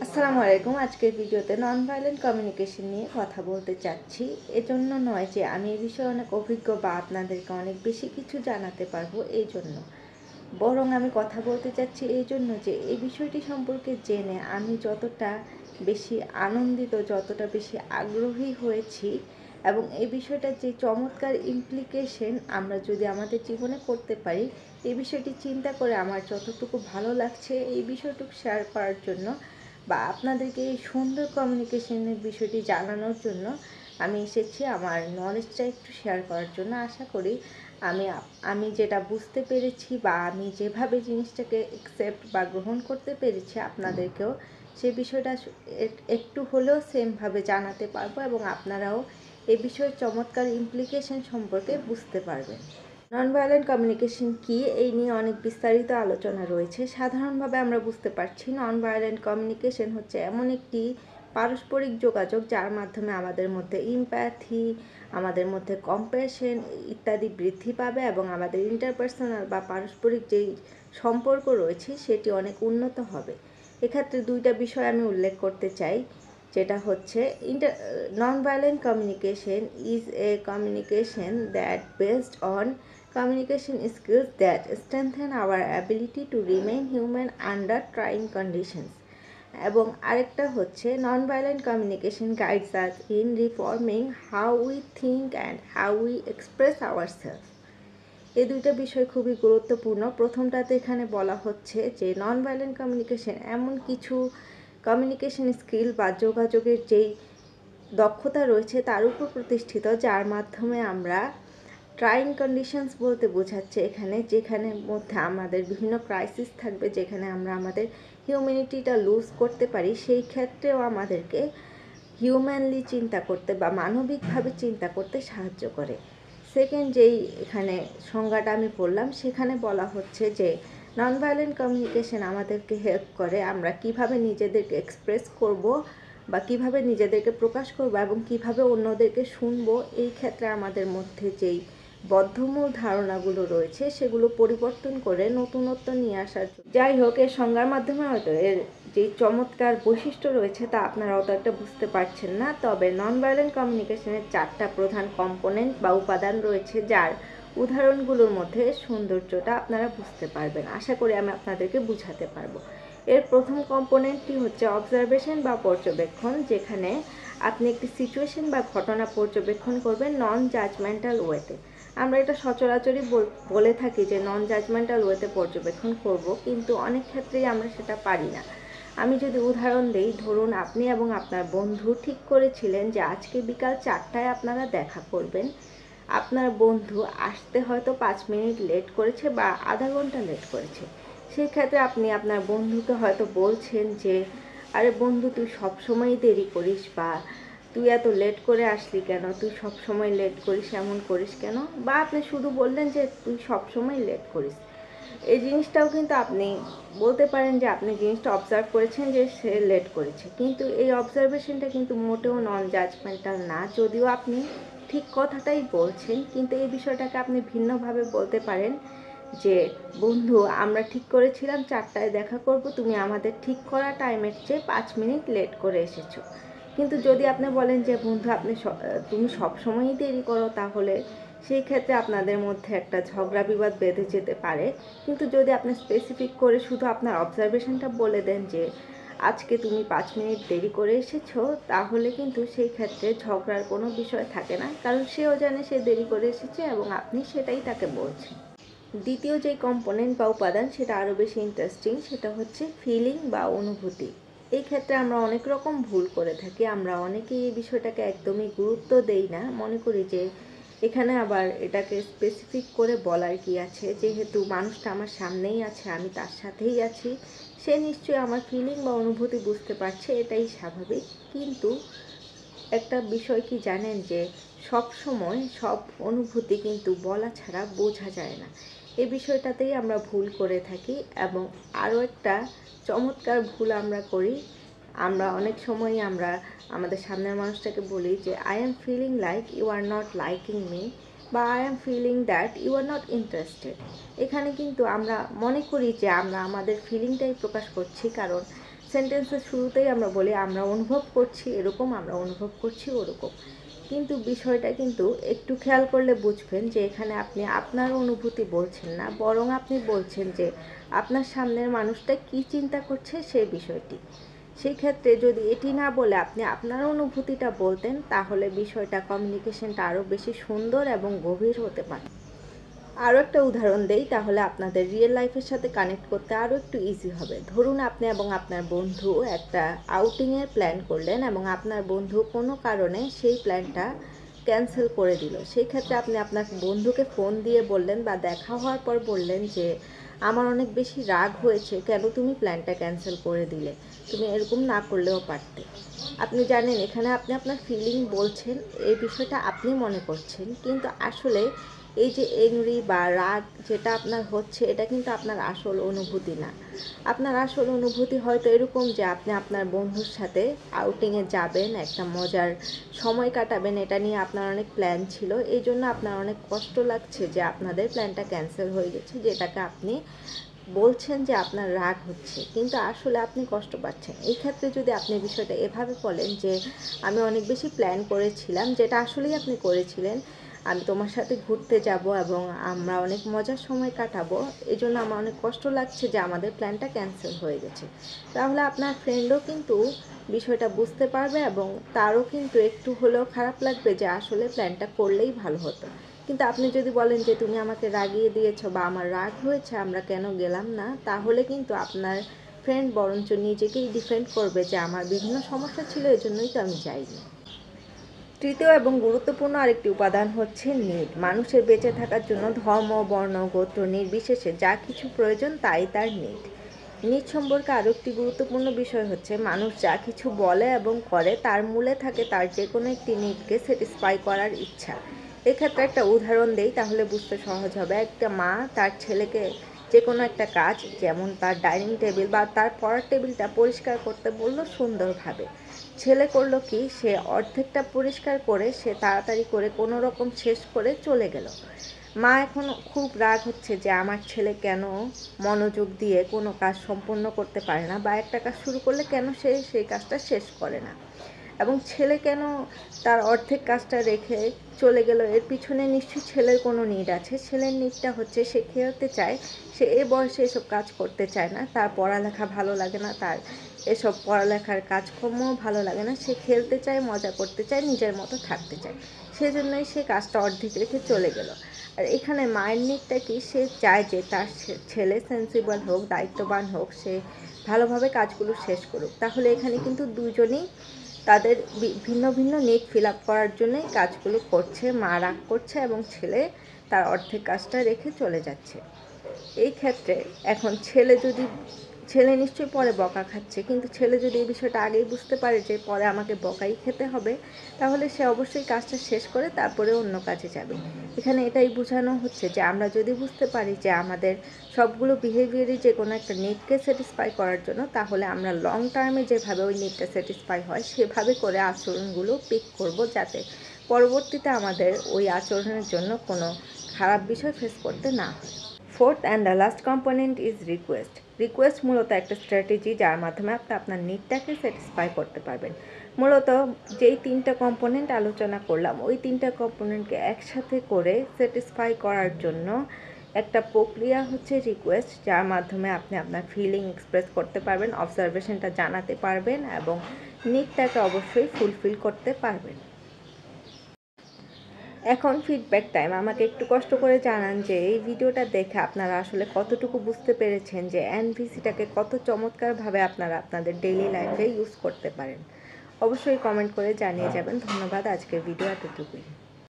আসসালামু আলাইকুম। আজকের ভিডিওতে নন ভায়োলেন্ট কমিউনিকেশন নিয়ে কথা বলতে চাচ্ছি। এজন্য নয় যে আমি এই বিষয়ে অনেক অভিজ্ঞ বা আপনাদেরকে অনেক বেশি কিছু জানাতে পারবো এই জন্য, বরং আমি কথা বলতে চাচ্ছি এই জন্য যে এই বিষয়টি সম্পর্কে জেনে আমি যতটা বেশি আনন্দিত, যতটা বেশি আগ্রহী হয়েছি এবং এই বিষয়টার যে চমৎকার ইমপ্লিকেশন আমরা যদি আমাদের জীবনে করতে পারি, এই বিষয়টি চিন্তা করে আমার যতটুকু ভালো লাগছে এই বিষয়টুকু শেয়ার করার জন্য বা আপনাদেরকে এই সুন্দর কমিউনিকেশনের বিষয়টি জানানোর জন্য আমি এসেছি আমার নলেজটা একটু শেয়ার করার জন্য। আশা করি আমি আমি যেটা বুঝতে পেরেছি বা আমি যেভাবে জিনিসটাকে অ্যাকসেপ্ট বা গ্রহণ করতে পেরেছি আপনাদেরকেও সেই বিষয়টা একটু হলেও সেমভাবে জানাতে পারবো এবং আপনারাও এই বিষয়ের চমৎকার ইমপ্লিকেশন সম্পর্কে বুঝতে পারবেন। নন ভায়োলেন্ট কমিউনিকেশন কী, এই নিয়ে অনেক বিস্তারিত আলোচনা রয়েছে। সাধারণভাবে আমরা বুঝতে পারছি নন ভায়োলেন্ট কমিউনিকেশন হচ্ছে এমন একটি পারস্পরিক যোগাযোগ যার মাধ্যমে আমাদের মধ্যে ইমপ্যাথি, আমাদের মধ্যে কম্প্যাশন ইত্যাদি বৃদ্ধি পাবে এবং আমাদের ইন্টারপার্সোনাল বা পারস্পরিক যেই সম্পর্ক রয়েছে সেটি অনেক উন্নত হবে। এক্ষেত্রে দুইটা বিষয় আমি উল্লেখ করতে চাই, যেটা হচ্ছে নন violent communication is a communication that based on communication skills that strengthen our ability to remain human under trying conditions। এবং আরেকটা হচ্ছে নন violent communication guides us in reforming how we think and how we express ourself. এই দুইটা বিষয় খুবই গুরুত্বপূর্ণ। প্রথমটাতে এখানে বলা হচ্ছে যে নন ভায়োলেন্ট কমিউনিকেশন এমন কিছু কমিউনিকেশন স্কিল বা যোগাযোগের যেই দক্ষতা রয়েছে তার উপর প্রতিষ্ঠিত, যার মাধ্যমে আমরা ট্রাইং কন্ডিশনস বলতে বোঝাচ্ছে এখানে যেখানে মধ্যে আমাদের বিভিন্ন ক্রাইসিস থাকবে, যেখানে আমরা আমাদের হিউম্যানিটিটা লুজ করতে পারি, সেই ক্ষেত্রেও আমাদেরকে হিউম্যানলি চিন্তা করতে বা মানবিকভাবে চিন্তা করতে সাহায্য করে। সেকেন্ড যেই এখানে সংজ্ঞাটা আমি পড়লাম সেখানে বলা হচ্ছে যে নন ভায়োলেন্ট কমিউনিকেশন আমাদেরকে হেল্প করে আমরা কিভাবে নিজেদেরকে এক্সপ্রেস করব বা কিভাবে নিজেদেরকে প্রকাশ করব এবং কিভাবে অন্যদেরকে শুনবো, এই ক্ষেত্রে আমাদের মধ্যে যেই বদ্ধমূল ধারণাগুলো রয়েছে সেগুলো পরিবর্তন করে নতুনত্ব নিয়ে আসার জন্য। যাই হোক, এর সংজ্ঞার মাধ্যমে হয়তো এর যে চমৎকার বৈশিষ্ট্য রয়েছে তা আপনারা অত একটা বুঝতে পারছেন না। তবে নন ভায়োলেন্ট কমিউনিকেশনের 4টা প্রধান কম্পোনেন্ট বা উপাদান রয়েছে, যার উদাহরণগুলোর মধ্যে সৌন্দর্যটা আপনারা বুঝতে পারবেন। আশা করি আমি আপনাদেরকে বুঝাতে পারবো। এর প্রথম কম্পোনেন্টটি হচ্ছে অবজারভেশন বা পর্যবেক্ষণ, যেখানে আপনি একটি সিচুয়েশন বা ঘটনা পর্যবেক্ষণ করবেন নন জাজমেন্টাল ওয়েতে। আমরা এটা সচরাচরই বলে থাকি যে নন জাজমেন্টাল ওয়েতে পর্যবেক্ষণ করব, কিন্তু অনেক ক্ষেত্রেই আমরা সেটা পারি না। আমি যদি উদাহরণ দিই, ধরুন আপনি এবং আপনার বন্ধু ঠিক করেছিলেন যে আজকে বিকাল 4টায় আপনারা দেখা করবেন। আপনার বন্ধু আসতে হয়তো 5 মিনিট লেট করেছে বা আধা ঘন্টা লেট করেছে। সেই ক্ষেত্রে আপনি আপনার বন্ধুকে হয়তো বলছেন যে আরে বন্ধু, তুই সবসময়ই দেরি করিস, বা তুই এত লেট করে আসলি কেন, তুই সব সময় লেট করিস, এমন করিস কেন, বা আপনি শুধু বললেন যে তুই সব সময় লেট করিস। এই জিনিসটাও কিন্তু আপনি বলতে পারেন যে আপনি জিনিসটা অবজার্ভ করেছেন যে সে লেট করেছে, কিন্তু এই অবজারভেশনটা কিন্তু মোটেও নন জাজমেন্টাল না। যদিও আপনি ঠিক কথাটাই বলছেন, কিন্তু এই বিষয়টাকে আপনি ভিন্নভাবে বলতে পারেন যে বন্ধু, আমরা ঠিক করেছিলাম 4টায় দেখা করব, তুমি আমাদের ঠিক করা টাইমের চেয়ে 5 মিনিট লেট করে এসেছো। কিন্তু যদি আপনি বলেন যে বন্ধু, তুমি সবসময়ই দেরি করো, তাহলে সেই ক্ষেত্রে আপনাদের মধ্যে একটা ঝগড়া বিবাদ বেঁধে যেতে পারে। কিন্তু যদি আপনি স্পেসিফিক করে শুধু আপনার অবজারভেশনটা বলে দেন যে আজকে তুমি 5 মিনিট দেরি করে এসেছো, তাহলে কিন্তু সেই ক্ষেত্রে ঝগড়ার কোনো বিষয় থাকে না, কারণ সেও জানে সে দেরি করে এসেছে এবং আপনি সেটাই তাকে বলছেন। দ্বিতীয় যে কম্পোনেন্ট বা উপাদান সেটা আরও বেশি ইন্টারেস্টিং, সেটা হচ্ছে ফিলিং বা অনুভূতি। এই ক্ষেত্রে আমরা অনেক রকম ভুল করে থাকি। আমরা অনেকেই এই বিষয়টাকে একদমই গুরুত্ব দেই না, মনে করি যে এখানে আবার এটাকে স্পেসিফিক করে বলার কি আছে, যেহেতু মানুষটা আমার সামনেই আছে, আমি তার সাথেই আছি, সে নিশ্চয়ই আমার ফিলিং বা অনুভূতি বুঝতে পারছে, এটাই স্বাভাবিক। কিন্তু একটা বিষয় কি জানেন যে সব সময় সব অনুভূতি কিন্তু বলা ছাড়া বোঝা যায় না। এই বিষয়টাতেই আমরা ভুল করে থাকি। এবং আরও একটা চমৎকার ভুল আমরা করি, আমরা অনেক সময়ই আমরা আমাদের সামনের মানুষটাকে বলি যে I am feeling like you are not liking me, বা I am feeling that you are not interested. এখানে কিন্তু আমরা মনে করি যে আমরা আমাদের ফিলিংটাই প্রকাশ করছি, কারণ সেন্টেন্সের শুরুতেই আমরা বলি আমরা অনুভব করছি এরকম, আমরা অনুভব করছি ওরকম। কিন্তু বিষয়টা কিন্তু একটু খেয়াল করলে বুঝবেন যে এখানে আপনি আপনার অনুভূতি বলছেন না, বরং আপনি বলছেন যে আপনার সামনের মানুষটা কী চিন্তা করছে সেই বিষয়টি। সেই ক্ষেত্রে যদি এটি না বলে আপনি আপনার অনুভূতিটা বলতেন, তাহলে বিষয়টা কমিউনিকেশনটা আরও বেশি সুন্দর এবং গভীর হতে পারে। আরও একটা উদাহরণ দেই, তাহলে আপনাদের রিয়েল লাইফের সাথে কানেক্ট করতে আরও একটু ইজি হবে। ধরুন আপনি এবং আপনার বন্ধু একটা আউটিংয়ের প্ল্যান করলেন এবং আপনার বন্ধু কোনো কারণে সেই প্ল্যানটা ক্যান্সেল করে দিল। সেই ক্ষেত্রে আপনি আপনার বন্ধুকে ফোন দিয়ে বললেন বা দেখা হওয়ার পর বললেন যে আমার অনেক বেশি রাগ হয়েছে, কেন তুমি প্ল্যানটা ক্যান্সেল করে দিলে, তুমি এরকম না করলেও পারতে। আপনি জানেন এখানে আপনি আপনার ফিলিং বলছেন, এই বিষয়টা আপনি মনে করছেন, কিন্তু আসলে এই যে এংরি বা রাগ যেটা আপনার হচ্ছে, এটা কিন্তু আপনার আসল অনুভূতি না। আপনার আসল অনুভূতি হয়তো এরকম যে আপনি আপনার বন্ধুর সাথে আউটিংয়ে যাবেন, একটা মজার সময় কাটাবেন, এটা নিয়ে আপনার অনেক প্ল্যান ছিল, এই জন্য আপনার অনেক কষ্ট লাগছে যে আপনাদের প্ল্যানটা ক্যান্সেল হয়ে গেছে, যেটাকে আপনি বলছেন যে আপনার রাগ হচ্ছে, কিন্তু আসলে আপনি কষ্ট পাচ্ছেন। এই ক্ষেত্রে যদি আপনি বিষয়টা এভাবে বলেন যে আমি অনেক বেশি প্ল্যান করেছিলাম, যেটা আসলেই আপনি করেছিলেন, আমি তোমার সাথে ঘুরতে যাব এবং আমরা অনেক মজার সময় কাটাবো, এই জন্য আমার অনেক কষ্ট লাগছে যে আমাদের প্ল্যানটা ক্যান্সেল হয়ে গেছে। তাহলে আপনার ফ্রেন্ডও কিন্তু বিষয়টা বুঝতে পারবে এবং তারও কিন্তু একটু হলেও খারাপ লাগবে যে আসলে প্ল্যানটা করলেই ভালো হতো। কিন্তু আপনি যদি বলেন যে তুমি আমাকে রাগিয়ে দিয়েছো বা আমার রাগ হয়েছে, আমরা কেন গেলাম না, তাহলে কিন্তু আপনার ফ্রেন্ড বরঞ্চ নিজেকেই ডিফেন্ড করবে যে আমার বিভিন্ন সমস্যা ছিল, এজন্যই তো আমি যাইনি। তৃতীয় এবং গুরুত্বপূর্ণ আরেকটি উপাদান হচ্ছে নিড। মানুষের বেঁচে থাকার জন্য ধর্ম, বর্ণ, গোত্র নির্বিশেষে যা কিছু প্রয়োজন তাই তার নিড। নিড সম্পর্কে আরও একটি গুরুত্বপূর্ণ বিষয় হচ্ছে মানুষ যা কিছু বলে এবং করে তার মূলে থাকে তার যে কোনো একটি নিডকে স্যাটিসফাই করার ইচ্ছা। এক্ষেত্রে একটা উদাহরণ দেই, তাহলে বুঝতে সহজ হবে। একটা মা তার ছেলেকে যে কোনো একটা কাজ, যেমন তার ডাইনিং টেবিল বা তার পড়ার টেবিলটা পরিষ্কার করতে বলল সুন্দরভাবে। ছেলে করলো কি, সে অর্ধেকটা পরিষ্কার করে সে তাড়াতাড়ি করে কোনো রকম শেষ করে চলে গেল। মা এখন খুব রাগ হচ্ছে যে আমার ছেলে কেন মনোযোগ দিয়ে কোনো কাজ সম্পন্ন করতে পারে না, বা একটা কাজ শুরু করলে কেন সে সেই কাজটা শেষ করে না, এবং ছেলে কেন তার অর্ধেক কাজটা রেখে চলে গেল। এর পিছনে নিশ্চয়ই ছেলের কোনো নিড আছে। ছেলের নিডটা হচ্ছে সে খেলতে চায়, সে এ বয়সে এসব কাজ করতে চায় না, তার পড়ালেখা ভালো লাগে না, তার এসব পড়ালেখার কাজকর্মও ভালো লাগে না, সে খেলতে চায়, মজা করতে চায়, নিজের মতো থাকতে চায়, সেজন্যই সে কাজটা অর্ধেক রেখে চলে গেল। আর এখানে মায়ের নিডটা কি, সে চায় যে তার ছেলে সেন্সিবল হোক, দায়িত্ববান হোক, সে ভালোভাবে কাজগুলো শেষ করুক। তাহলে এখানে কিন্তু দুজনেই তাদের ভিন্ন ভিন্ন নিড ফিল আপ করার জন্যই কাজগুলো করছে। মা রাগ করছে এবং ছেলে তার অর্ধেক কাজটা রেখে চলে যাচ্ছে। এই ক্ষেত্রে এখন ছেলে নিশ্চয়ই পরে বকা খাচ্ছে, কিন্তু ছেলে যদি এই বিষয়টা আগেই বুঝতে পারে যে পরে আমাকে বকাই খেতে হবে, তাহলে সে অবশ্যই কাজটা শেষ করে তারপরে অন্য কাজে যাবে। এখানে এটাই বোঝানো হচ্ছে যে আমরা যদি বুঝতে পারি যে আমাদের সবগুলো বিহেভিয়ারই যে কোনো একটা নিডকে স্যাটিসফাই করার জন্য, তাহলে আমরা লং টার্মে যেভাবে ওই নিডটা স্যাটিসফাই হয় সেভাবে করে আচরণগুলো পিক করব, যাতে পরবর্তীতে আমাদের ওই আচরণের জন্য কোনো খারাপ বিষয় ফেস করতে না হয়। Fourth and the last component is request. Request মূলত একটা স্ট্র্যাটেজি যার মাধ্যমে আপনি আপনার নিডটাকে স্যাটিসফাই করতে পারবেন। মূলত যেই তিনটা কম্পোনেন্ট আলোচনা করলাম, ওই তিনটা কম্পোনেন্টকে একসাথে করে স্যাটিসফাই করার জন্য একটা প্রক্রিয়া হচ্ছে রিকোয়েস্ট, যার মাধ্যমে আপনি আপনার ফিলিং এক্সপ্রেস করতে পারবেন, অবজারভেশনটা জানাতে পারবেন এবং নিডটাকে অবশ্যই ফুলফিল করতে পারবেন। এখন ফিডব্যাক টাইম। আমাকে একটু কষ্ট করে জানান যে এই ভিডিওটা দেখে আপনারা আসলে কতটুকু বুঝতে পেরেছেন যে এনভিসিটাকে কত চমৎকারভাবে আপনারা আপনাদের ডেইলি লাইফে ইউজ করতে পারেন। অবশ্যই কমেন্ট করে জানিয়ে যাবেন। ধন্যবাদ। আজকের ভিডিও এতটুকুই।